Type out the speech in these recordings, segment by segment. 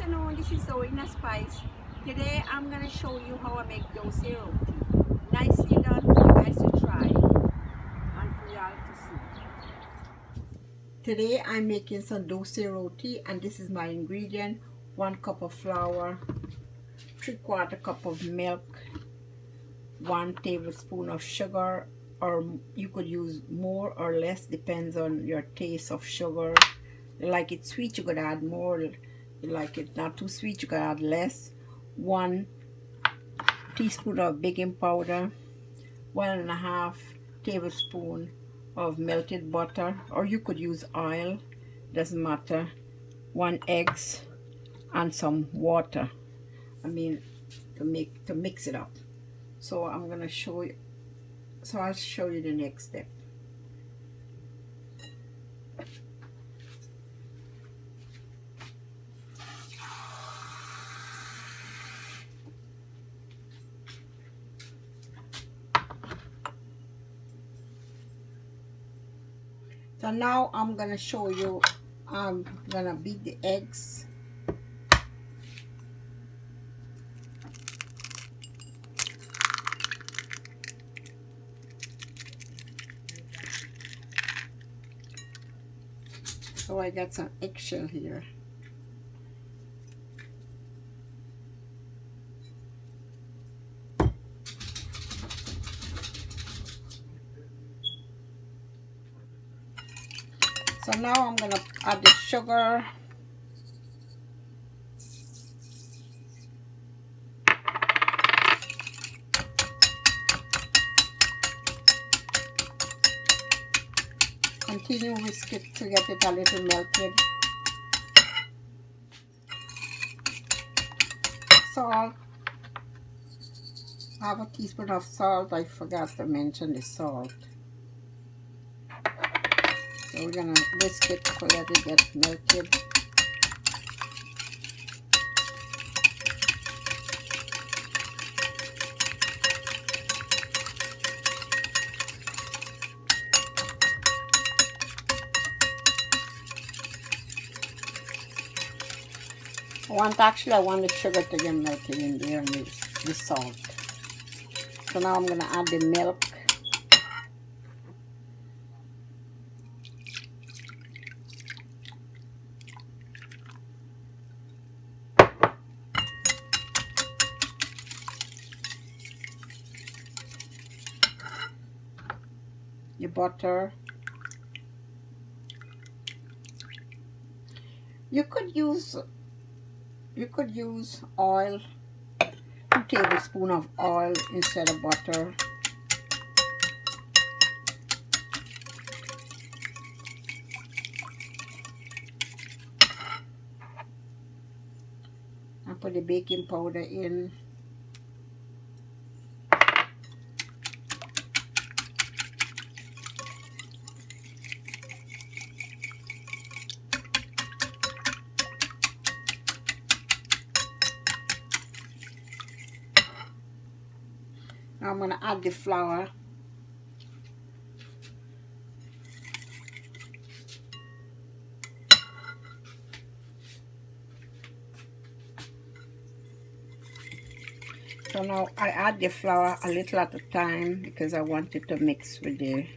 afternoon, this is Zoe Spice. Today I'm going to show you how I make dosa roti. Nicely done for you guys to try and for y'all to see. Today I'm making some dosa roti and this is my ingredient. 1 cup of flour, 3/4 cup of milk, 1 tablespoon of sugar, or you could use more or less, depends on your taste of sugar. You like it sweet, you could add more. You like it not too sweet, you could add less. 1 teaspoon of baking powder, 1.5 tablespoon of melted butter, or you could use oil, doesn't matter. 1 eggs and some water. To mix it up. So I'm gonna show you. So I'll show you the next step. So now I'm gonna show you. I'm gonna beat the eggs. So I got some eggshell here. So now I'm gonna add the sugar. Continue whisk it to get it a little melted. Salt. Half a teaspoon of salt. I forgot to mention the salt. So we're gonna whisk it to let it get melted. I want the sugar to get melted in there and the salt. So now I'm gonna add the milk. The butter. You could use oil, 2 tablespoons of oil instead of butter. I put the baking powder in. Now I'm going to add the flour. So now I add the flour a little at a time because I want it to mix with the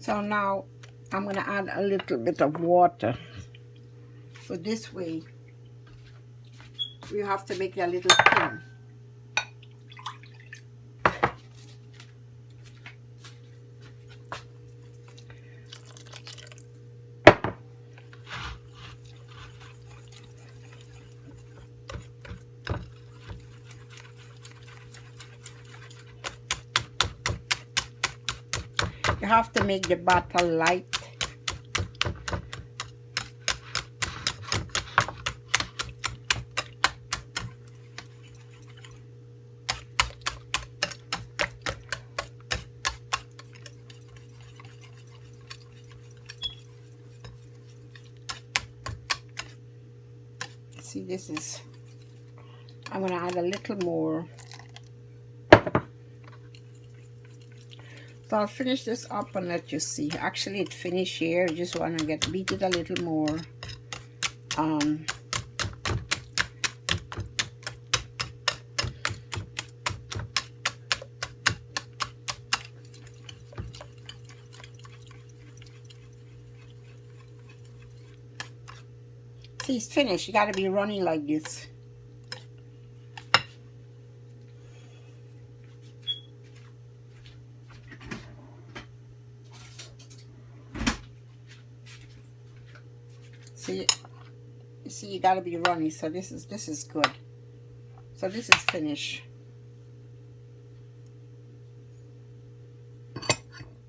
So now I'm going to add a little bit of water. So this way, you have to make it a little thin. You have to make the batter light See, this is, I'm going to add a little more. So I'll finish this up and let you see. Actually, it finished here. Just want to beat it a little more. See, it's finished. You got to be running like this. See, you see, you got to be running. So this is good. So this is finished.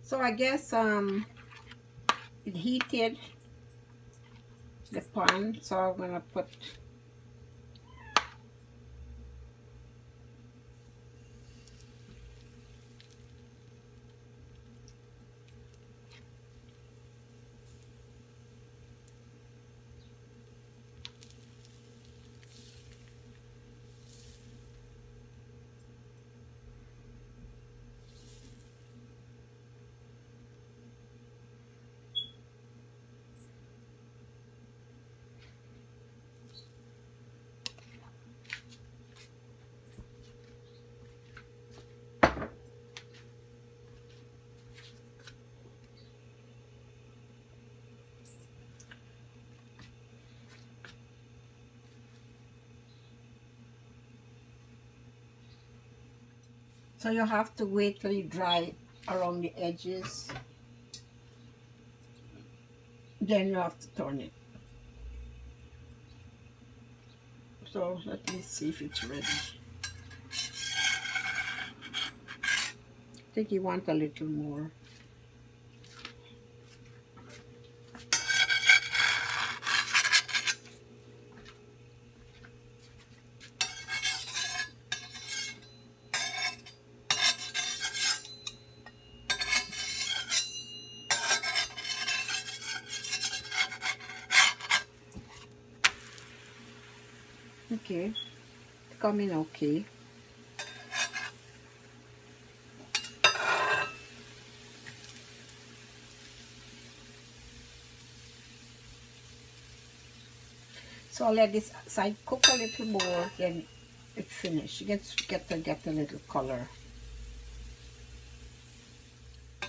So I guess it heated the pan, so I'm gonna put so you have to wait till you dry around the edges. Then you have to turn it. So let me see if it's ready. I think you want a little more. Okay, it's coming okay. So I'll let this side cook a little more, then it's finished. You get a little color.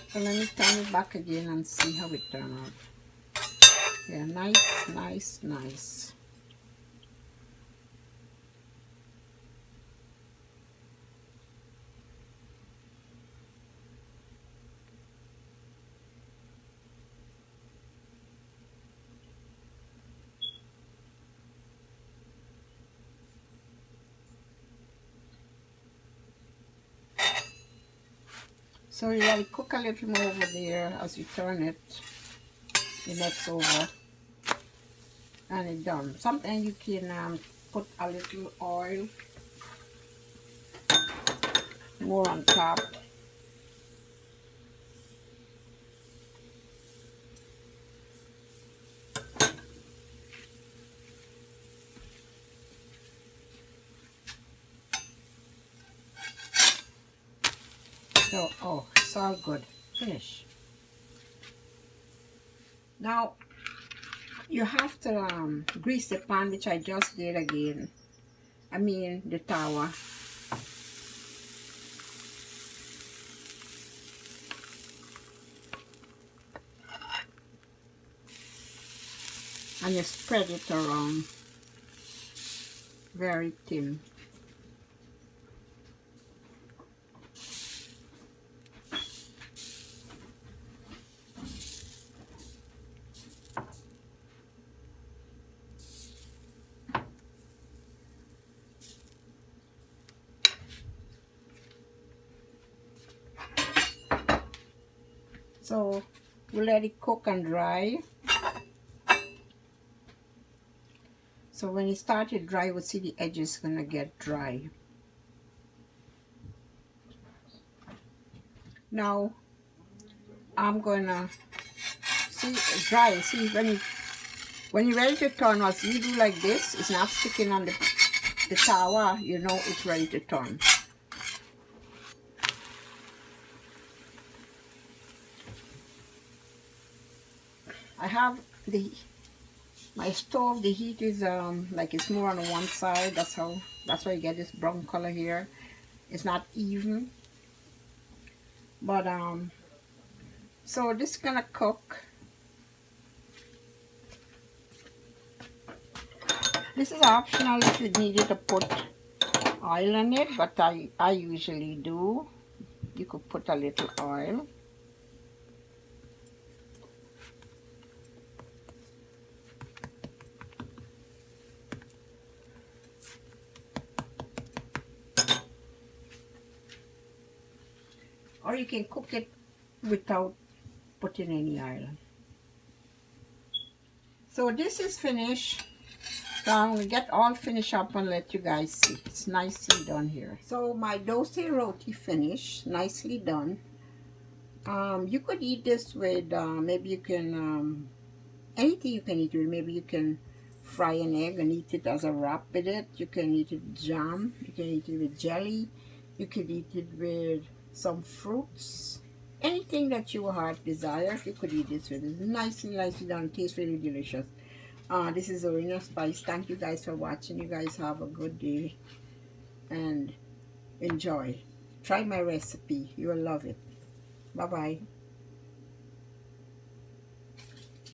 So let me turn it back again and see how it turned out. Yeah, nice, nice, nice. So you gotta cook a little more over there as you turn it the next over, and it's done. Sometimes you can put a little oil more on top. So, oh, it's all good. Finish. Now, you have to grease the pan, which I just did again. I mean, the tower. And you spread it around very thin. So we let it cook and dry. So when it started dry, you will see the edges gonna get dry. Now I'm gonna see it dry. See when it When you're ready to turn, as you do like this, it's not sticking on the tower, you know it's ready to turn. I have my stove, the heat is like it's more on one side. That's why you get this brown color here. It's not even. But so this is gonna cook. This is optional if you needed to put oil in it, but I usually do. You could put a little oil. Or you can cook it without putting any oil. So this is finished. So I'm going to get all finished up and let you guys see. It's nicely done here. So my Dosa Roti finished. Nicely done. You could eat this with, maybe you can, anything you can eat with. Maybe you can fry an egg and eat it as a wrap with it. You can eat it with jam. You can eat it with jelly. You could eat it with some fruits. Anything that your heart desires, you could eat this with. It's nicely done. Tastes really delicious. This is Arena Spice. Thank you guys for watching. You guys have a good day and enjoy. Try my recipe. You'll love it. Bye-bye.